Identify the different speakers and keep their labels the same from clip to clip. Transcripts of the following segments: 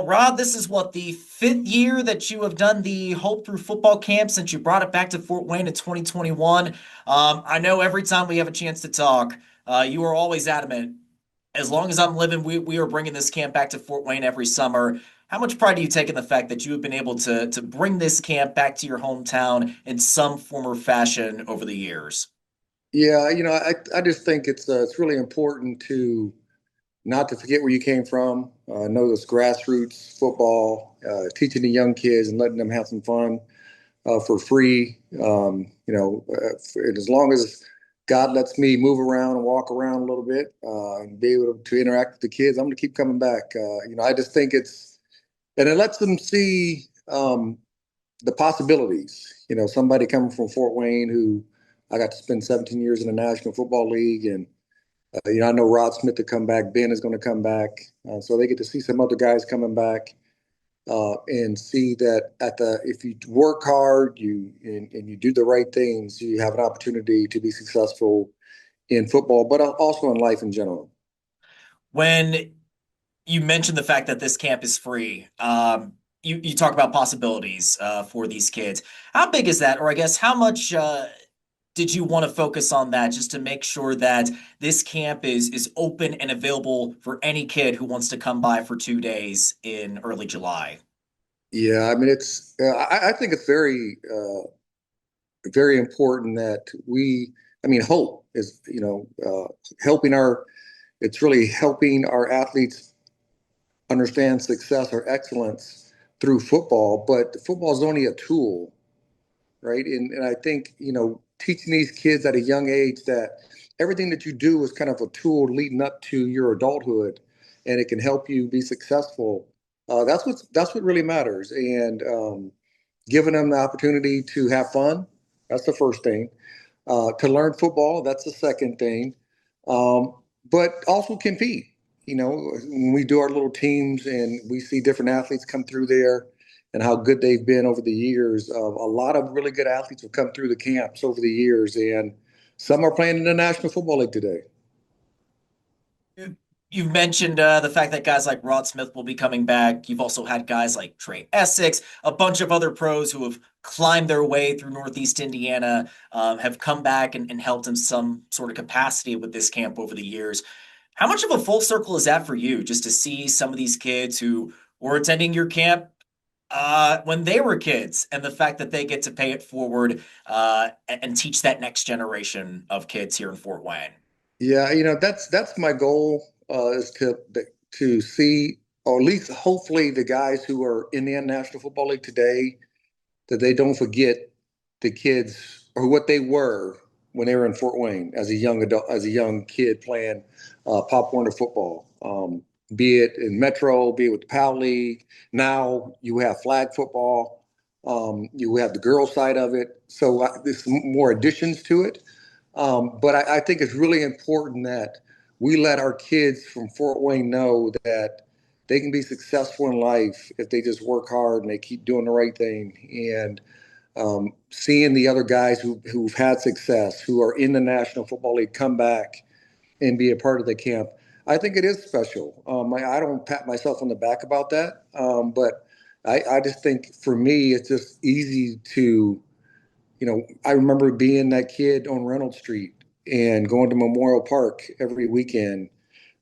Speaker 1: Rob, this is what the fifth year that you have done the Hope Through Football Camp since you brought it back to Fort Wayne in 2021. I know every time we have a chance to talk, you are always adamant. As long as I'm living, we are bringing this camp back to Fort Wayne every summer. How much pride do you take in the fact that you have been able to bring this camp back to your hometown in some form or fashion over the years?
Speaker 2: Yeah, I just think it's really important to not to forget where you came from. Know this grassroots football, teaching the young kids and letting them have some fun for free. And as long as God lets me move around and walk around a little bit and be able to interact with the kids, I'm going to keep coming back. I just think and it lets them see the possibilities. Somebody coming from Fort Wayne who I got to spend 17 years in the National Football League, and I know Rod Smith to come back, Ben is going to come back, so they get to see some other guys coming back and see that if you work hard, and you do the right things, you have an opportunity to be successful in football, but also in life in general.
Speaker 1: When you mentioned the fact that this camp is free. You talk about possibilities for these kids. How big is that? Or I guess how much did you want to focus on that just to make sure that this camp is open and available for any kid who wants to come by for 2 days in early July?
Speaker 2: Yeah, I mean I think it's very important that hope is helping our it's really helping our athletes understand success or excellence through football, but football is only a tool, right? And I think, teaching these kids at a young age that everything that you do is kind of a tool leading up to your adulthood, and it can help you be successful. That's what really matters. And giving them the opportunity to have fun, that's the first thing. To learn football, that's the second thing. Um, but also compete. When we do our little teams and we see different athletes come through there and how good they've been over the years, a lot of really good athletes have come through the camps over the years, and some are playing in the National Football League today.
Speaker 1: You've mentioned the fact that guys like Rod Smith will be coming back. You've also had guys like Trey Essex, a bunch of other pros who have climbed their way through Northeast Indiana, have come back and helped in some sort of capacity with this camp over the years. How much of a full circle is that for you, just to see some of these kids who were attending your camp when they were kids, and the fact that they get to pay it forward and teach that next generation of kids here in Fort Wayne?
Speaker 2: Yeah, that's my goal, is to see, or at least hopefully the guys who are in the National Football League today, that they don't forget the kids or what they were when they were in Fort Wayne as a young adult, as a young kid playing Pop Warner football. Be it in Metro, be it with the PAL League. Now you have flag football. You have the girls side of it. So there's more additions to it. But I think it's really important that we let our kids from Fort Wayne know that they can be successful in life if they just work hard and they keep doing the right thing. And seeing the other guys who've had success, who are in the National Football League, come back and be a part of the camp, I think it is special. I don't pat myself on the back about that, but I just think for me, it's just easy to, I remember being that kid on Reynolds Street and going to Memorial Park every weekend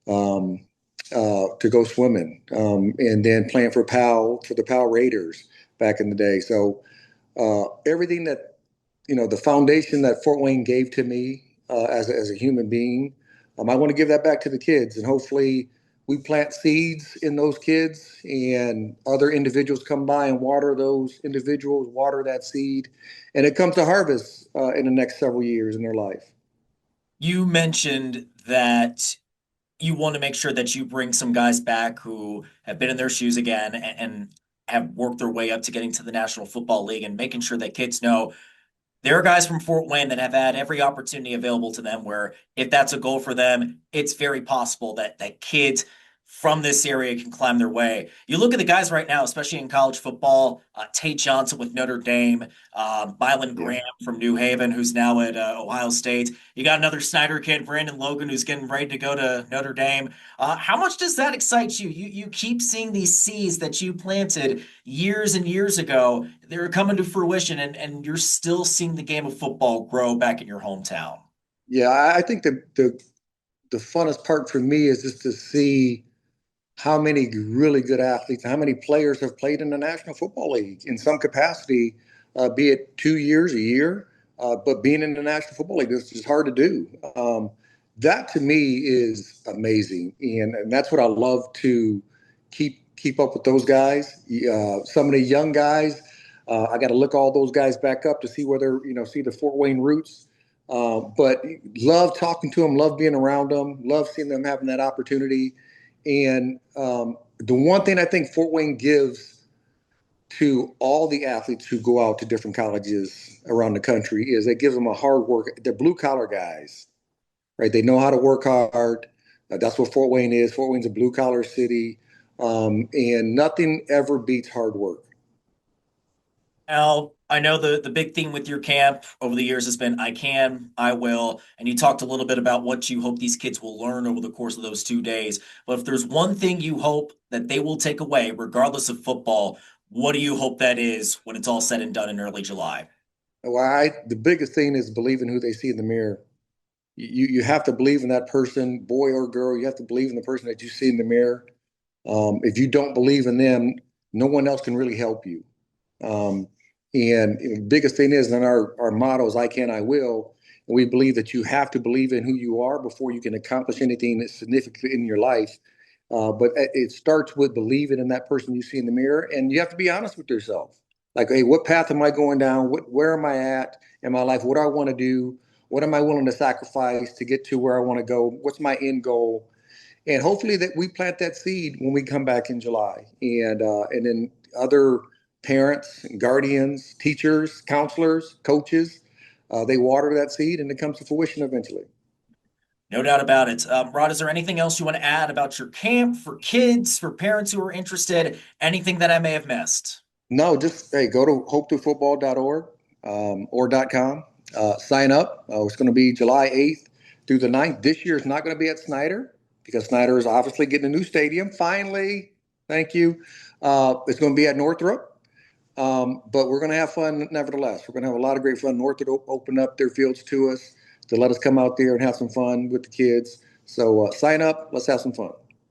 Speaker 2: um, to go swimming, and then playing for the PAL Raiders back in the day. So everything that the foundation that Fort Wayne gave to me as a human being, I want to give that back to the kids, and hopefully we plant seeds in those kids, and other individuals come by and water those individuals, water that seed, and it comes to harvest in the next several years in their life.
Speaker 1: You mentioned that you want to make sure that you bring some guys back who have been in their shoes again and have worked their way up to getting to the National Football League, and making sure that kids know there are guys from Fort Wayne that have had every opportunity available to them where if that's a goal for them, it's very possible that kids from this area can climb their way. You look at the guys right now, especially in college football, Tate Johnson with Notre Dame, Mylan
Speaker 2: Yeah.
Speaker 1: Graham from New Haven, who's now at Ohio State. You got another Snyder kid, Brandon Logan, who's getting ready to go to Notre Dame. How much does that excite you? You keep seeing these seeds that you planted years and years ago. They're coming to fruition, and you're still seeing the game of football grow back in your hometown.
Speaker 2: Yeah, I think the funnest part for me is just to see how many really good athletes, how many players have played in the National Football League in some capacity, be it 2 years, a year, but being in the National Football League is just hard to do. That to me is amazing, and that's what I love to keep up with those guys. Some of the young guys, I got to look all those guys back up to see whether see the Fort Wayne roots. But love talking to them, love being around them, love seeing them having that opportunity. And the one thing I think Fort Wayne gives to all the athletes who go out to different colleges around the country is it gives them a hard work. They're blue collar guys, right? They know how to work hard. That's what Fort Wayne is. Fort Wayne's a blue collar city, and nothing ever beats hard work.
Speaker 1: Al, I know the big theme with your camp over the years has been I can, I will, and you talked a little bit about what you hope these kids will learn over the course of those 2 days. But if there's one thing you hope that they will take away, regardless of football, what do you hope that is when it's all said and done in early July?
Speaker 2: The biggest thing is believing who they see in the mirror. You have to believe in that person, boy or girl. You have to believe in the person that you see in the mirror. If you don't believe in them, no one else can really help you. Um, and the biggest thing is, in our motto is "I can, I will." And we believe that you have to believe in who you are before you can accomplish anything that's significant in your life. But it starts with believing in that person you see in the mirror, and you have to be honest with yourself. Like, hey, what path am I going down? Where am I at in my life? What do I want to do? What am I willing to sacrifice to get to where I want to go? What's my end goal? And hopefully that we plant that seed when we come back in July, and then other parents, guardians, teachers, counselors, coaches, they water that seed and it comes to fruition eventually.
Speaker 1: No doubt about it. Rod, is there anything else you want to add about your camp for kids, for parents who are interested? Anything that I may have missed?
Speaker 2: No, just hey, go to hopetofootball.org or .com. Sign up. It's going to be July 8th through the 9th. This year is not going to be at Snyder because Snyder is obviously getting a new stadium. Finally, thank you. It's going to be at Northrop. But we're going to have fun nevertheless. We're going to have a lot of great fun. Northrop opened up their fields to us to let us come out there and have some fun with the kids. So sign up. Let's have some fun.